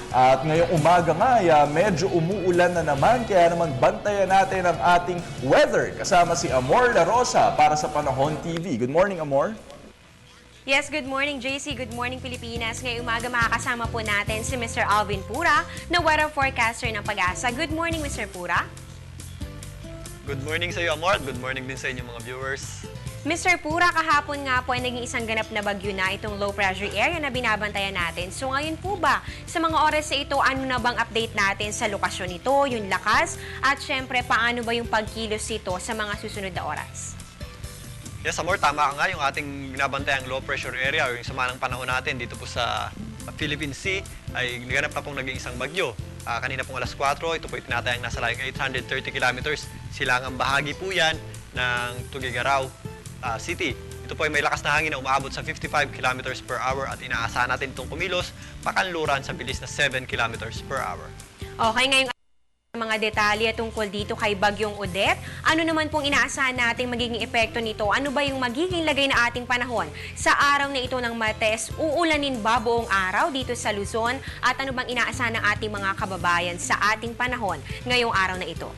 At ngayong umaga nga, medyo umuulan na naman, kaya naman bantayan natin ang ating weather. Kasama si Amor La Rosa para sa Panahon TV. Good morning, Amor. Yes, good morning JC, good morning Pilipinas. Ngayong umaga makakasama po natin si Mr. Alvin Pura na weather forecaster ng Pag-asa. Good morning, Mr. Pura. Good morning sa iyo, Amor. Good morning din sa inyong mga viewers. Mr. Pura, kahapon nga po ay naging isang ganap na bagyo na itong low pressure area na binabantayan natin. So ngayon po ba, sa mga oras na ito, ano na bang update natin sa lokasyon nito, yung lakas, at syempre paano ba yung pagkilos ito sa mga susunod na oras? Yes, Amor, tama ka nga yung ating binabantayang low pressure area o yung sama ng panahon natin dito po sa Philippine Sea ay ganap na pong naging isang bagyo. Kanina pong alas 4, ito po itinatayang nasa layong 830 kilometers. Silangang bahagi po yan ng Tuguegarao City. Ito po ay may lakas na hangin na umaabot sa 55 kilometers per hour at inaasahan natin itong kumilos pakanluran sa bilis na 7 kilometers per hour. Okay, ngayong mga detalye tungkol dito kay Bagyong Odette. Ano naman pong inaasahan nating magiging epekto nito? Ano ba yung magiging lagay na ating panahon? Sa araw na ito ng Martes, uulanin ba buong araw dito sa Luzon? At ano bang inaasahan ng ating mga kababayan sa ating panahon ngayong araw na ito?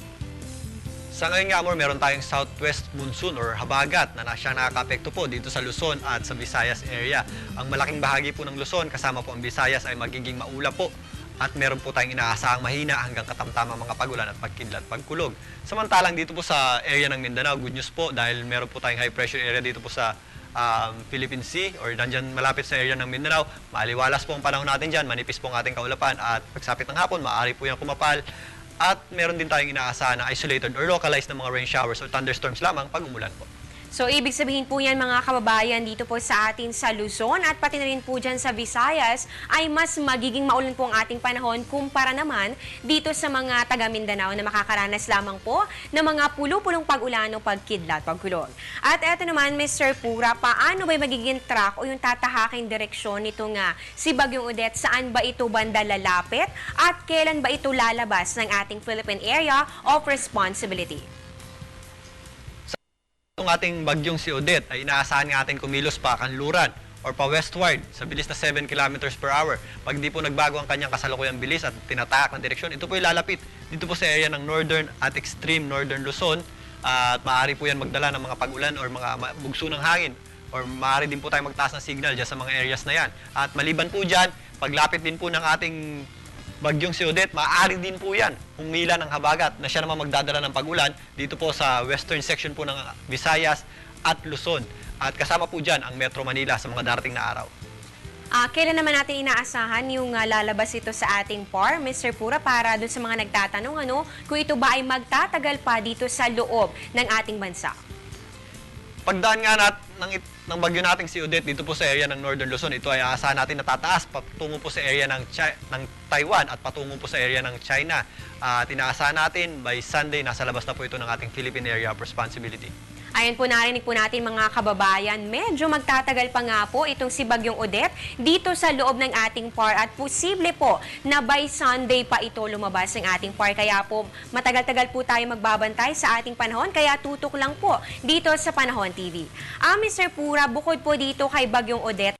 Sa ngayon nga, Amor, meron tayong southwest monsoon or habagat na siyang nakaka-apekto po dito sa Luzon at sa Visayas area. Ang malaking bahagi po ng Luzon, kasama po ang Visayas, ay magiging maulap po. At meron po tayong inaasahang mahina hanggang katamtamang mga pagulan at pagkidlat, pagkulog. Samantalang dito po sa area ng Mindanao, good news po dahil meron po tayong high pressure area dito po sa Philippine Sea or nandyan malapit sa area ng Mindanao. Maaliwalas po ang panahon natin dyan, manipis po ang ating kaulapan at pagsapit ng hapon, maaari po yung kumapal. At meron din tayong inaasahan na isolated or localized na mga rain showers or thunderstorms lamang pag umulan po. So, ibig sabihin po yan mga kababayan dito po sa atin sa Luzon at pati na rin po dyan sa Visayas ay mas magiging maulan po ang ating panahon kumpara naman dito sa mga taga Mindanao na makakaranas lamang po ng mga pulo-pulong pag-ulan o pagkidlat, pagkulog. At eto naman, Mr. Pura, paano ba magiging track o yung tatahaking direksyon nito nga si Bagyong Odette? Saan ba ito banda lalapit at kailan ba ito lalabas ng ating Philippine Area of Responsibility? Itong ating bagyong si Odette ay inaasahan nga ating kumilos pa kanluran or pa westward sa bilis na 7 kilometers per hour. Pag di po nagbago ang kanyang kasalukuyang bilis at tinatahak ng direksyon, ito po ay lalapit dito po sa area ng northern at extreme northern Luzon at maaari po yan magdala ng mga pag-ulan or mga bugso ng hangin or maaari din po tayo magtaas ng signal dyan sa mga areas na yan. At maliban po dyan, paglapit din po ng ating bagyong si Odette, maaari din po yan humila ng habagat na siya naman magdadala ng pag-ulan dito po sa western section po ng Visayas at Luzon. At kasama po dyan ang Metro Manila sa mga darating na araw. Kailan naman natin inaasahan yung lalabas ito sa ating PAR, Mr. Pura, para dun sa mga nagtatanong kung ito ba ay magtatagal pa dito sa loob ng ating bansa? Pagdaan nga ng bagyo nating si Odette dito po sa area ng Northern Luzon, ito ay aasahan natin na tataas patungo po sa area ng Taiwan at patungo po sa area ng China. At inaasahan natin by Sunday, nasa labas na po ito ng ating Philippine Area of Responsibility. Ayan po, narinig po natin mga kababayan, medyo magtatagal pa nga po itong si Bagyong Odette dito sa loob ng ating PAR at posible po na by Sunday pa ito lumabas ng ating PAR. Kaya po matagal-tagal po tayo magbabantay sa ating panahon, kaya tutok lang po dito sa Panahon TV. Mr. Pura, bukod po dito kay Bagyong Odette,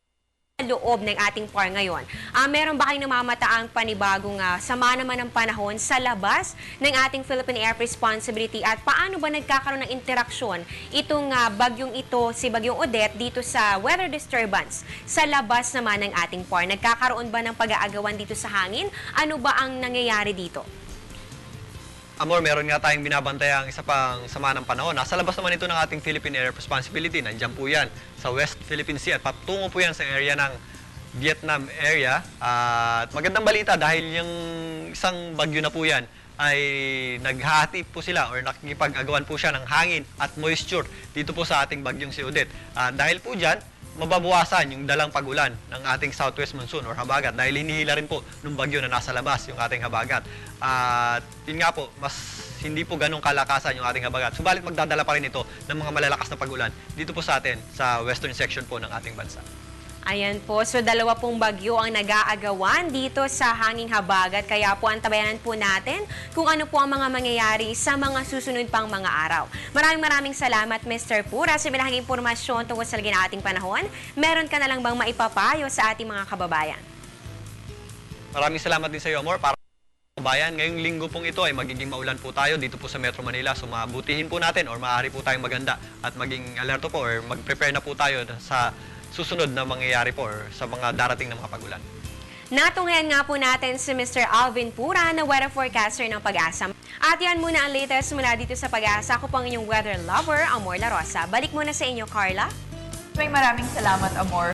loob ng ating PAR ngayon. Meron ba kayong namamataang panibagong sama naman ng panahon sa labas ng ating Philippine Air Responsibility at paano ba nagkakaroon ng interaksyon itong bagyong ito, si Bagyong Odette, dito sa weather disturbance sa labas naman ng ating PAR? Nagkakaroon ba ng pag-aagawan dito sa hangin? Ano ba ang nangyayari dito? Amor, meron nga tayong binabantayang isa pang sama ng panahon. Nasa labas naman ito ng ating Philippine Area of Responsibility. Nandiyan po yan sa West Philippine Sea at patungo po yan sa area ng Vietnam area. At magandang balita dahil yung isang bagyo na po yan ay naghahati po sila or nakikipag-agawan po siya ng hangin at moisture dito po sa ating bagyong si Odette. Dahil po dyan, mababawasan yung dalang pag-ulan ng ating southwest monsoon or habagat dahil hinihila rin po ng bagyo na nasa labas yung ating habagat. At yun nga po, mas hindi po ganong kalakasan yung ating habagat. Subalit magdadala pa rin ito ng mga malalakas na pag-ulan dito po sa atin sa western section po ng ating bansa. Ayan po, so dalawa pong bagyo ang nag-aagawan dito sa hanging habagat. Kaya po antabayanan po natin kung ano po ang mga mangyayari sa mga susunod pang mga araw. Maraming salamat Mr. Pura sa bilahang impormasyon tungkol sa lagay ng ating panahon. Meron ka na lang bang maipapayo sa ating mga kababayan? Maraming salamat din sa iyo, Amor. Para sa bayan, ngayong linggo pong ito ay magiging maulan po tayo dito po sa Metro Manila. So mabutihin po natin or maaari po tayong maganda at maging alerto po or mag-prepare na po tayo sa susunod na mangyayari po or sa mga darating na mga pagulan. Natunghayan nga po natin si Mr. Alvin Pura na weather forecaster ng Pag-asa. At yan muna ang latest mula dito sa Pag-asa. Ako pang inyong weather lover, Amor La Rosa. Balik muna sa inyo, Carla. Maraming salamat, Amor.